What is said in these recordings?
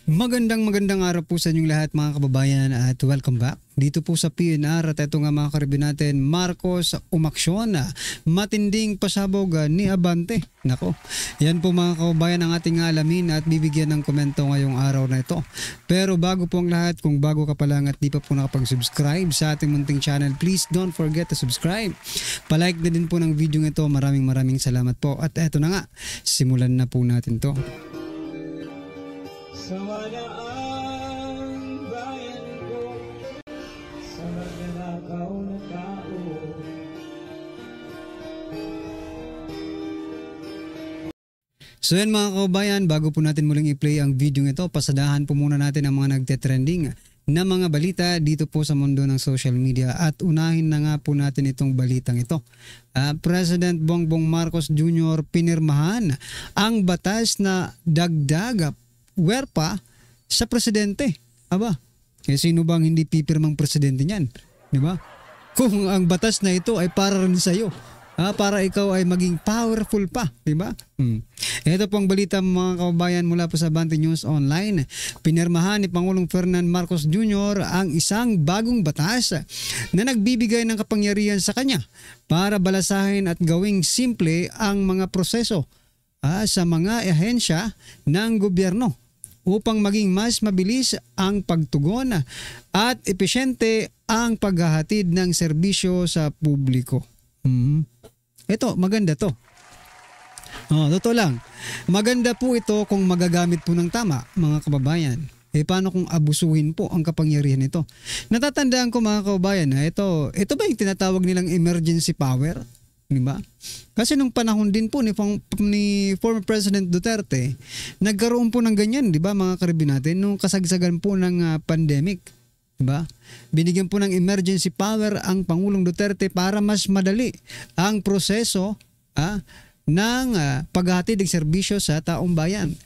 Magandang araw po sa inyong lahat mga kababayan at welcome back dito po sa PNR at ito nga mga karibin natin, Marcos umaksyon, matinding pasabog ni Abante. Nako, yan po mga kababayan ang ating alamin at bibigyan ng komento ngayong araw na ito. Pero bago po ang lahat, kung bago ka pa lang at di pa po nakapag-subscribe sa ating munting channel, please don't forget to subscribe. Palike na din po ng video ito. Maraming salamat po at eto na nga, simulan na po natin to. Sawala ang bayan ko sa magnanakaw na tao. So yan mga kababayan, bago po natin muling i-play ang video ito, pasadahan po muna natin ang mga nagte-trending na mga balita dito po sa mundo ng social media at unahin na nga po natin itong balitang ito. President Bongbong Marcos Jr. pinirmahan ang batas na dagdag werpa sa presidente. Aba, sino bang hindi pipirmang presidente niyan? Di ba? Kung ang batas na ito ay para rin sa iyo, para ikaw ay maging powerful pa, di ba? Ito pong balita mga kababayan mula po sa Abante News Online. Pinirmahan ni Pangulong Ferdinand Marcos Jr. ang isang bagong batas na nagbibigay ng kapangyarihan sa kanya para balasahin at gawing simple ang mga proseso sa mga ahensya ng gobyerno upang maging mas mabilis ang pagtugon at epesyente ang paghahatid ng serbisyo sa publiko. Ito, maganda to. Totoo lang. Maganda po ito kung magagamit po ng tama, mga kababayan. Paano kung abusuhin po ang kapangyarihan nito? Natatandaan ko mga kababayan na ito ba yung tinatawag nilang emergency power? Diba? Kasi nung panahon din po ni former President Duterte, nagkaroon po ng ganyan, di ba mga karibin natin, nung kasagsagan po ng pandemic. Diba? Binigyan po ng emergency power ang Pangulong Duterte para mas madali ang proseso ng paghahatid ng serbisyo sa taong bayan.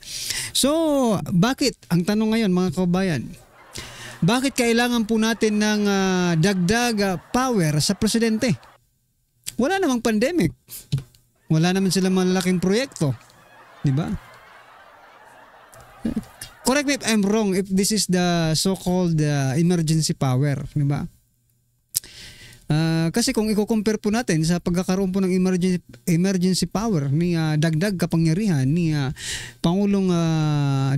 So, bakit? Ang tanong ngayon mga kababayan, bakit kailangan po natin ng dagdag power sa presidente? Wala namang pandemic. Wala naman silang malalaking proyekto. Di ba? Correct me if I'm wrong if this is the so-called emergency power. Di ba? Kasi kung i-compare po natin sa pagkakaroon po ng emergency power ni dagdag kapangyarihan ni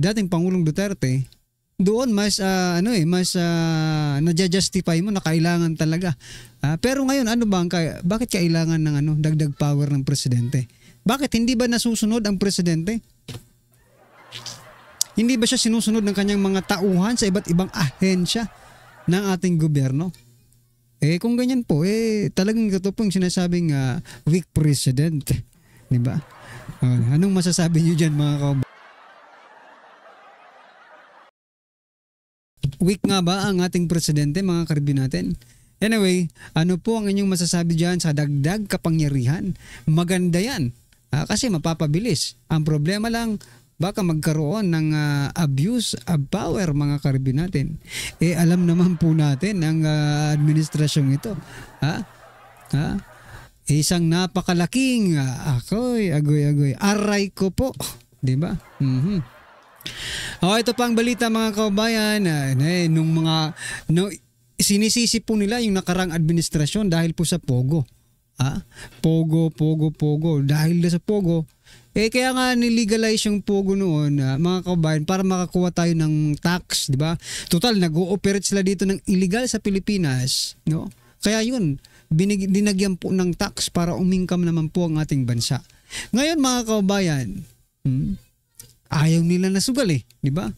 dating Pangulong Duterte, doon mas na-justify mo na kailangan talaga. Pero ngayon bakit kailangan ng dagdag power ng presidente? Bakit hindi ba nasusunod ang presidente? Hindi ba siya sinusunod ng kanyang mga tauhan sa iba't ibang ahensya ng ating gobyerno? Kung ganyan po, talagang ito po yung sinasabing weak president. Di ba? Anong masasabi niyo dyan mga kababayan? Weak nga ba ang ating presidente mga karibin natin? Anyway, ano po ang inyong masasabi dyan sa dagdag kapangyarihan? Maganda yan. Kasi mapapabilis. Ang problema lang, baka magkaroon ng abuse of power mga karibin natin. Alam naman po natin ang administrasyong ito. Isang napakalaking agoy. Aray ko po. Diba? Ito pa ang balita mga kababayan. Sinisisi po nila yung nakarang administrasyon dahil po sa Pogo. Pogo. Dahil sa Pogo, kaya nga nilegalize yung Pogo noon, mga kababayan, para makakuha tayo ng tax, di ba? Total, nag-ooperate sila dito ng illegal sa Pilipinas, no? Kaya yun, dinagyan po ng tax para umingkam naman po ang ating bansa. Ngayon mga kababayan, ayaw nila na sugal di ba?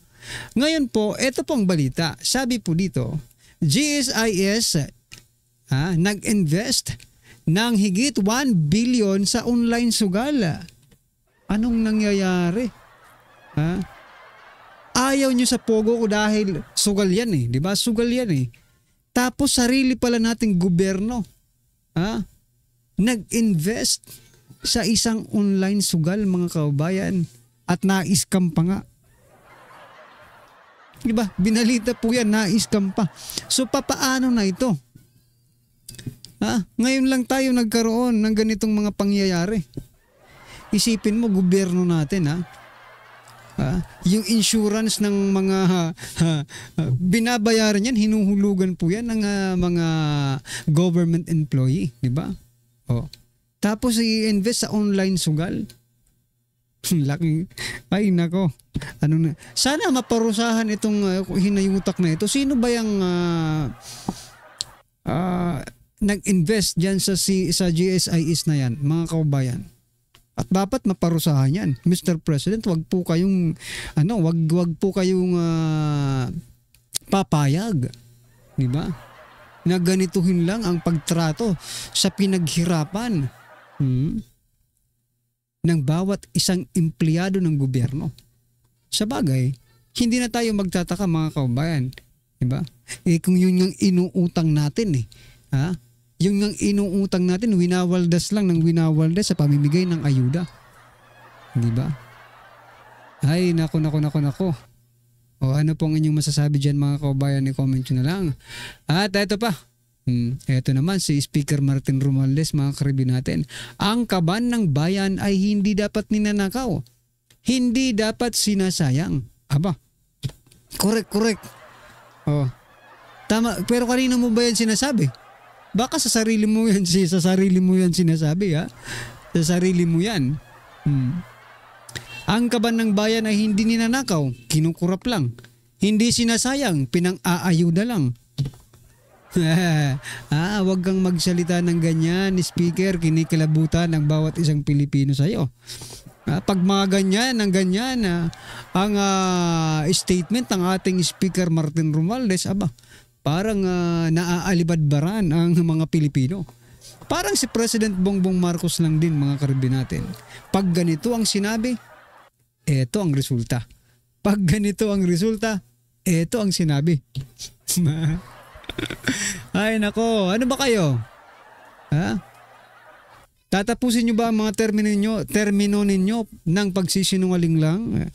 Ngayon po, ito pong balita. Sabi po dito, GSIS nag-invest ng higit 1 billion sa online sugal. Anong nangyayari? Ayaw nyo sa Pogo ko dahil sugal yan di ba? Sugal yan Tapos sarili pala nating gobyerno nag-invest sa isang online sugal mga kababayan at na-scam pa nga. Diba? Binalita po yan, na-scam pa. So papaano na ito? Ngayon lang tayo nagkaroon ng ganitong mga pangyayari. Isipin mo, gobyerno natin Yung insurance ng mga binabayaran yan, hinuhulugan po yan ng mga government employee, di ba? Tapos i-invest sa online sugal. Laki. Ay nako. Sana maparusahan itong hinayutak na ito. Sino ba yung nag-invest diyan sa GSIS na yan, mga kaubayan? At dapat maparusahan yan. Mr. President, wag po kayong wag po kayong papayag, di ba? Na ganituhin lang ang pagtrato sa pinaghirapan ng bawat isang empleyado ng gobyerno. Sa bagay, hindi na tayo magtataka, mga kaubayan, di ba? Kung yun yung inuutang natin yung inuutang natin, winawaldas lang ng winawaldas sa pamimigay ng ayuda. Di ba? Ay, nako. Ano pong inyong masasabi dyan, mga kaubayan? I-comment nyo na lang. At ito pa. Ito naman si Speaker Martin Romualdez, mga karibin natin. Ang kaban ng bayan ay hindi dapat ninanakaw. Hindi dapat sinasayang. Aba. Correct. Tama. Pero kanina mo ba yan sinasabi? Baka sa sarili mo yan sinasabi, ha? Sa sarili mo yan. Ang kaban ng bayan ay hindi ninanakaw, kinukurap lang. Hindi sinasayang, pinang-aayuda lang. Wag kang magsalita ng ganyan, Speaker, kinikilabutan ng bawat isang Pilipino sa'yo. Pag mga ganyan, ang statement ng ating Speaker Martin Romualdez, parang naaalibadbaran ang mga Pilipino. Parang si President Bongbong Marcos lang din, mga karibin natin. Pag ganito ang sinabi, eto ang resulta. Pag ganito ang resulta, eto ang sinabi. Ay nako, ano ba kayo? Tatapusin nyo ba ang mga termino ninyo ng pagsisinungaling lang?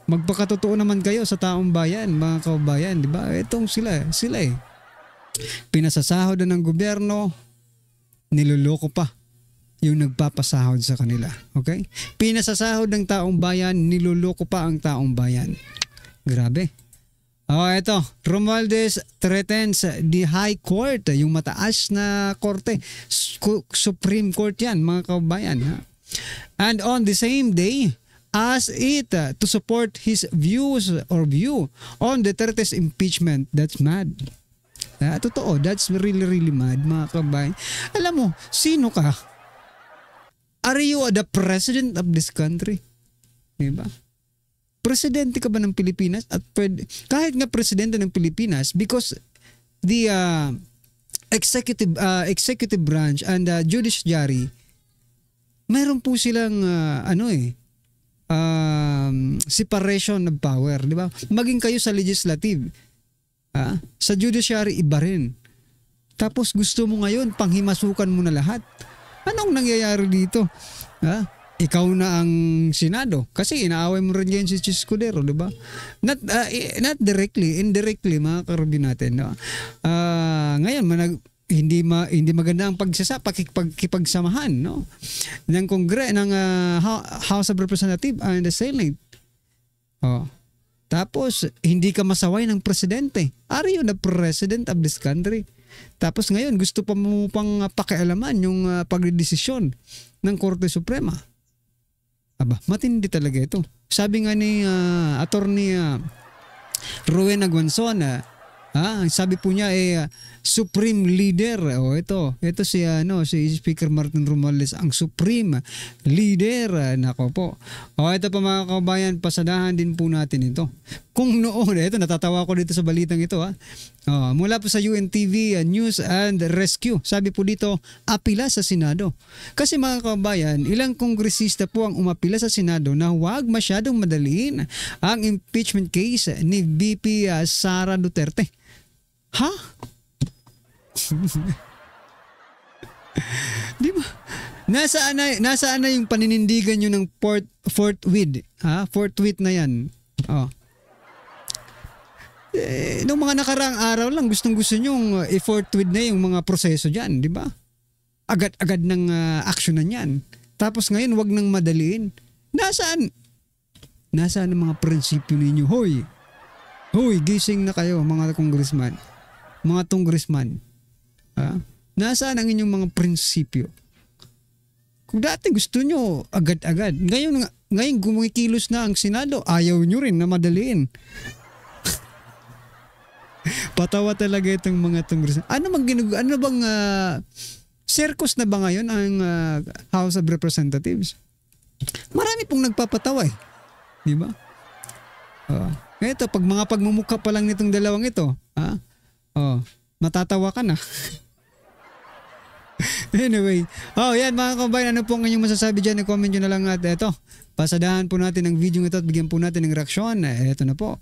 Magpakatotoo naman kayo sa taong bayan, mga kaubayan, di ba? Itong sila pinasasahod na ng gobyerno, niloloko pa yung nagpapasahod sa kanila. Okay? Pinasasahod ng taong bayan, niloloko pa ang taong bayan. Grabe. Ito, Romualdez threatens the High Court, yung mataas na korte, Supreme Court yan, mga kaubayan. And on the same day, asked it to support his view on Duterte's impeachment. That's mad. Totoo, that's really mad, mga kabayan. Alam mo, sino ka? Are you the president of this country? Diba? Presidente ka ba ng Pilipinas? At kahit nga presidente ng Pilipinas, because the executive branch and judiciary, mayroon po silang separation of power, di ba? Maging kayo sa legislative, sa judiciary iba rin. Tapos gusto mo ngayon panghimasukan mo na lahat. Anong nangyayari dito? Ikaw na ang Senado kasi inaaway mo rin yan si Escudero, di ba? Not directly, indirectly, mga karabin natin. No? Ngayon hindi maganda ang pagkipagsamahan, no, ng House of Representatives and the Senate. Tapos hindi ka masaway ng presidente. Are you the president of this country? Tapos ngayon gusto pa mo pang pakialaman yung pagdedesisyon ng Korte Suprema. Matindi talaga ito. Sabi nga ni Attorney Rowena Guanzon, sabi po niya supreme leader. Ito si Speaker Martin Romualdez, ang supreme leader. Nako po. Ito pa, mga kabayan, pasadahan din po natin ito. Kung noon, natatawa ko dito sa balitang ito, mula po sa UNTV News and Rescue. Sabi po dito, apila sa Senado. Kasi, mga kabayan, ilang kongresista po ang umapila sa Senado na huwag masyadong madaliin ang impeachment case ni VP Sara Duterte. Di ba? Nasaan na yung paninindigan nyo ng forthwith? Forthwith na yan. Nung mga nakaraang araw lang, gustong-gusto nyo i-forthwith na yung mga proseso dyan, di ba? Agad-agad ng aksyonan yan. Tapos ngayon, wag nang madaliin. Nasaan? Nasaan ang mga prinsipyo ninyo? Hoy! Hoy, gising na kayo mga congressman. Mga congressman. Nasaan ang inyong mga prinsipyo? Kung dati gusto nyo agad-agad, ngayon gumikilos na ang Senado, ayaw nyo rin na madaliin. Patawa talaga itong mga congressman. Ano bang circus na ba ngayon ang House of Representatives? Marami pong nagpapatawa eh. Di ba? Ito, mga pagmumukha pa lang nitong dalawang ito, matatawa ka na. Anyway, yan mga kabayan, ano po ang inyong masasabi dyan? I-comment nyo na lang at eto, pasadahan po natin ang video ito at bigyan po natin ng reaksyon. Eto na po.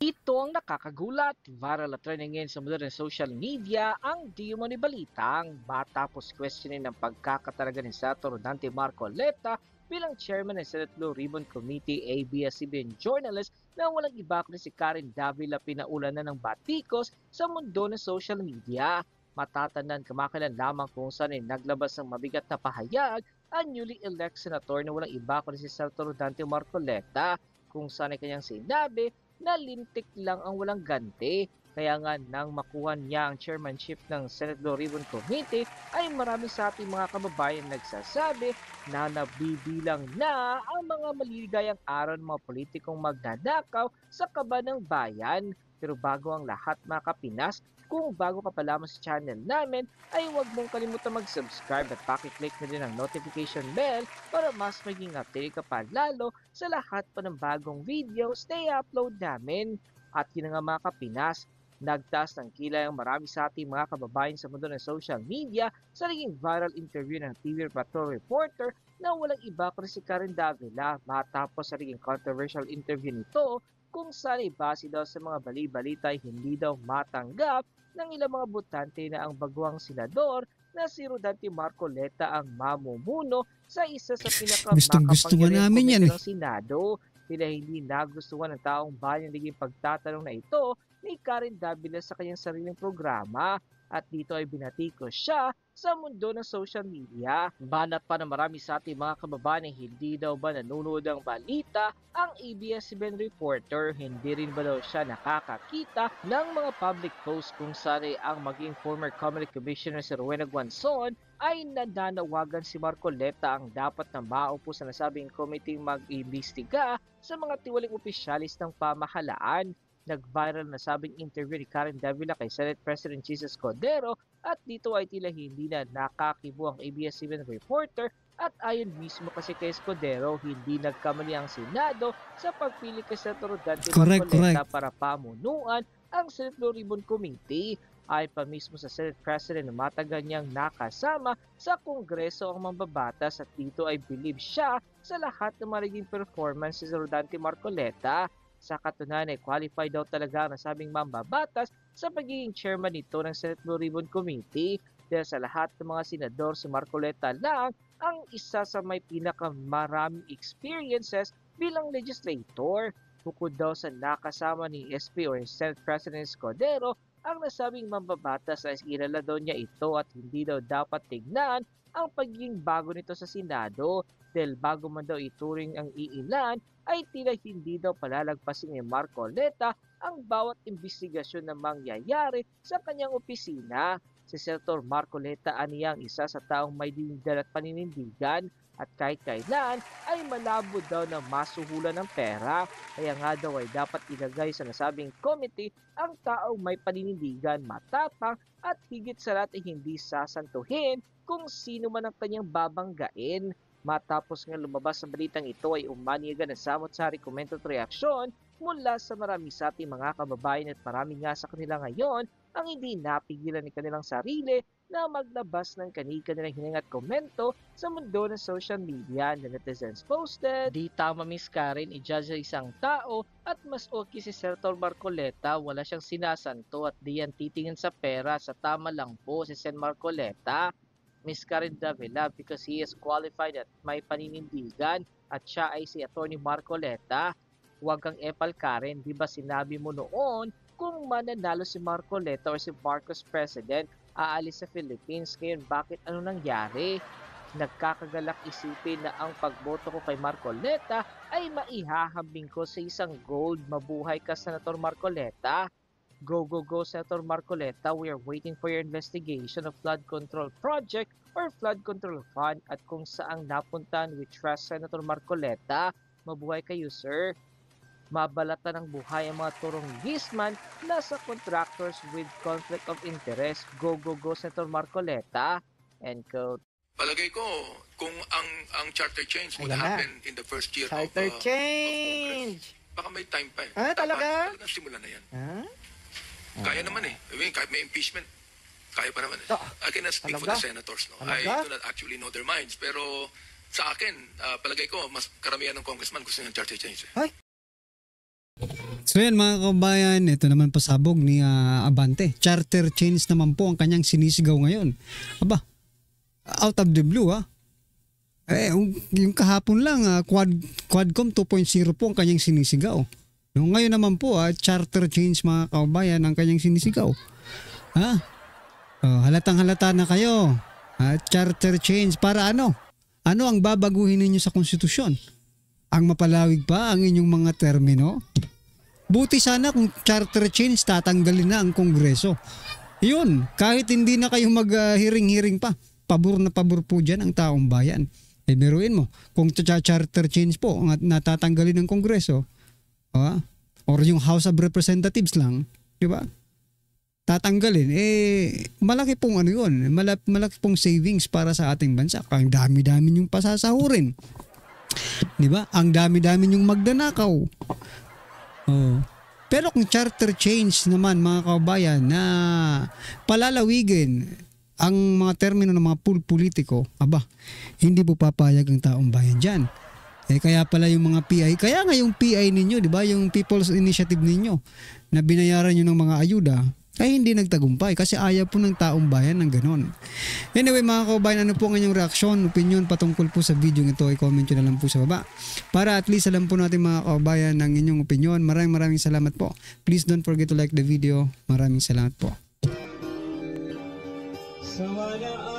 Ito ang nakakagulat, viral at trending ngayon sa mundo ng social media ang di umani balitang matapos questionin ng pagkakatalaga ni Senator Dante Marcoleta bilang chairman ng Senate Blue Ribbon Committee ABS-CBN journalist na walang iba kundi si Karen Davila pinaulanan ng batikos sa mundo ng social media. Matatandaan kamakailan lamang kung saan ay naglabas ng mabigat na pahayag ang newly elected senator na walang iba kundi si Senator Dante Marcoleta kung saan ay kanyang sinabi na lintik lang ang walang ganti. Kaya nga nang makuha niya ang chairmanship ng Senate Blue Ribbon Committee ay marami sa ating mga kababayan nagsasabi na nabibilang na ang mga maliligayang araw ng mga politikong magnanakaw sa kaba ng bayan. Pero bago ang lahat mga kapinas, kung bago ka pa lamang sa channel namin ay huwag mong kalimutan mag-subscribe at pakiclick na din ang notification bell para mas maging update ka pa lalo sa lahat pa ng bagong videos na i-upload namin. At yun nga mga kapinas, nagtaas ng kilay ang marami sa ating mga kababayan sa mundo ng social media sa naging viral interview ng TV Patrol reporter na walang iba kundi si Karen Davila matapos sa naging controversial interview nito kung saan base daw sa mga bali-balita ay hindi daw matanggap ng ilang mga botante na ang baguang senador na si Rodante Marcoleta ang mamumuno sa isa sa pinakamakapangyarihang komite ng Senado. Tila hindi nagustuhan ng taong bayan naging pagtatanong na ito ni Karen Davila sa kanyang sariling programa at dito ay binatikos siya sa mundo ng social media. Banat pa na marami sa ating mga kababayan ay hindi daw ba nanonood ng balita ang ABS-CBN reporter, hindi rin ba daw siya nakakakita ng mga public posts kung saan ang maging former Community Commissioner si Rowena Guanzon ay nananawagan si Marcoleta ang dapat na maupo sa nasabing committee mag-imbestiga sa mga tiwaling opisyalis ng pamahalaan. Nag-viral na sabing interview ni Karen Davila kay Senate President Jesus Cordero at dito ay tila hindi na nakakibo ang ABS-CBN reporter at ayon mismo kasi kay Cordero, hindi nagkamali ang Senado sa pagpili kay Senator Dante Marcoleta para pamunuan ang Senate Blue Ribbon Committee. Ay pa mismo sa Senate President na matagal niyang nakasama sa Kongreso ang mambabatas at dito ay believe siya sa lahat ng magiging performance si Rodante Marcoleta. Sa katunayan ay qualified daw talaga ang nasabing mambabatas sa pagiging chairman nito ng Senate Blue Ribbon Committee dahil sa lahat ng mga senador si Marcoleta lang ang isa sa may pinakamaraming experiences bilang legislator. Bukod daw sa nakasama ni SP or Senate President Escudero, ang nasabing mambabatas ay kilala daw niya ito at hindi daw dapat tignan ang pagiging bago nito sa Senado dahil bago man daw ituring ang iilan ay tila hindi daw palalagpasin ni Marcoleta ang bawat investigasyon na mangyayari sa kanyang opisina. Si Senator Marcoleta aniyang isa sa taong may dinidal at paninindigan at kahit kailan ay malabo daw na masuhulan ng pera. Kaya nga daw ay dapat ilagay sa nasabing committee ang taong may paninindigan, matapang at higit sa lahat ay hindi sasantuhin kung sino man ang kanyang babanggain. Matapos nga lumabas sa balitang ito ay umaniyagan ng samot-sari komento at reaksyon mula sa marami sa ating mga kababayan at marami nga sa kanila ngayon ang hindi napigilan ni kanilang sarili na maglabas ng kanilang hininga at komento sa mundo ng social media. Na netizens posted, "Di tama Miss Karen, i-judge isang tao at mas okay si Senator Marcoleta, wala siyang sinasanto at di yan titingin sa pera, sa tama lang po si Sen Marcoleta. Miss Karen Davila because he is qualified at may paninindigan at siya ay si Atty. Marcoleta. Huwag kang epal Karen, di ba sinabi mo noon kung mananalo si Marcoleta or si Marcos President, aalis sa Philippines. Ngayon bakit ano nangyari?" Nagkakagalak isipin na ang pagboto ko kay Marcoleta ay maihahambing ko sa isang gold. Mabuhay ka, Senator Marcoleta. Go, go, go, Senator Marcoleta. We are waiting for your investigation of flood control project or flood control fund at kung saang napuntan. We trust Senator Marcoleta. Mabuhay kayo, sir. Mabalatan ng buhay ang mga turong gisman na sa contractors with conflict of interest. Go, go, go, Senator Marcoleta. End quote. Palagay ko, kung ang charter change would Ayan na. happen in the first year Charter of change! baka may time pa eh. Ah, talaga? Talagang simulan na yan. Ha? Kaya naman eh. I mean, kahit may impeachment, kaya pa naman eh. Ah, I cannot speak for talaga? the senators. No? Talaga? I do not actually know their minds. Pero sa akin, palagay ko, mas karamihan ng congressman gusto ng charter change. Eh. So yan mga kabayan, ito naman pasabog ni Abante. Charter change naman po ang kanyang sinisigaw ngayon. Aba, out of the blue yung kahapon lang Quadcom 2.0 po ang kanyang sinisigaw. No, ngayon naman po charter change mga kabayan ang kanyang sinisigaw. Halatang halata na kayo. Charter change para ano? Ano ang babaguhin ninyo sa konstitusyon? Ang mapalawig pa ang inyong mga termino? Buti sana kung charter change tatanggalin na ang Kongreso. Yun, kahit hindi na kayo mag-hiring-hiring pa. Pabor na pabor po dyan ang taong bayan. Biruin mo, kung charter change po natatanggalin ng Kongreso, or yung House of Representatives lang, di ba? Tatanggalin, malaki pong yun, malaki pong savings para sa ating bansa. Ang dami-dami yung pasasahurin. Di ba? Ang dami-dami yung magdanakaw. Pero kung charter change naman mga kabayan na palalawigin ang mga termino ng mga politiko, hindi po papayag ang taong bayan dyan. Kaya pala yung mga PI, kaya nga yung PI ninyo, di ba, yung People's Initiative ninyo, na binayaran nyo ng mga ayuda, ay hindi nagtagumpay kasi ayaw po ng taong bayan ng ganon. Anyway mga kabayan, ano po ang inyong reaksyon, opinion patungkol po sa video ito, i-comment nyo na lang po sa baba. Para at least alam po natin mga kabayan ng inyong opinion. Maraming salamat po. Please don't forget to like the video. Maraming salamat po. Sa wala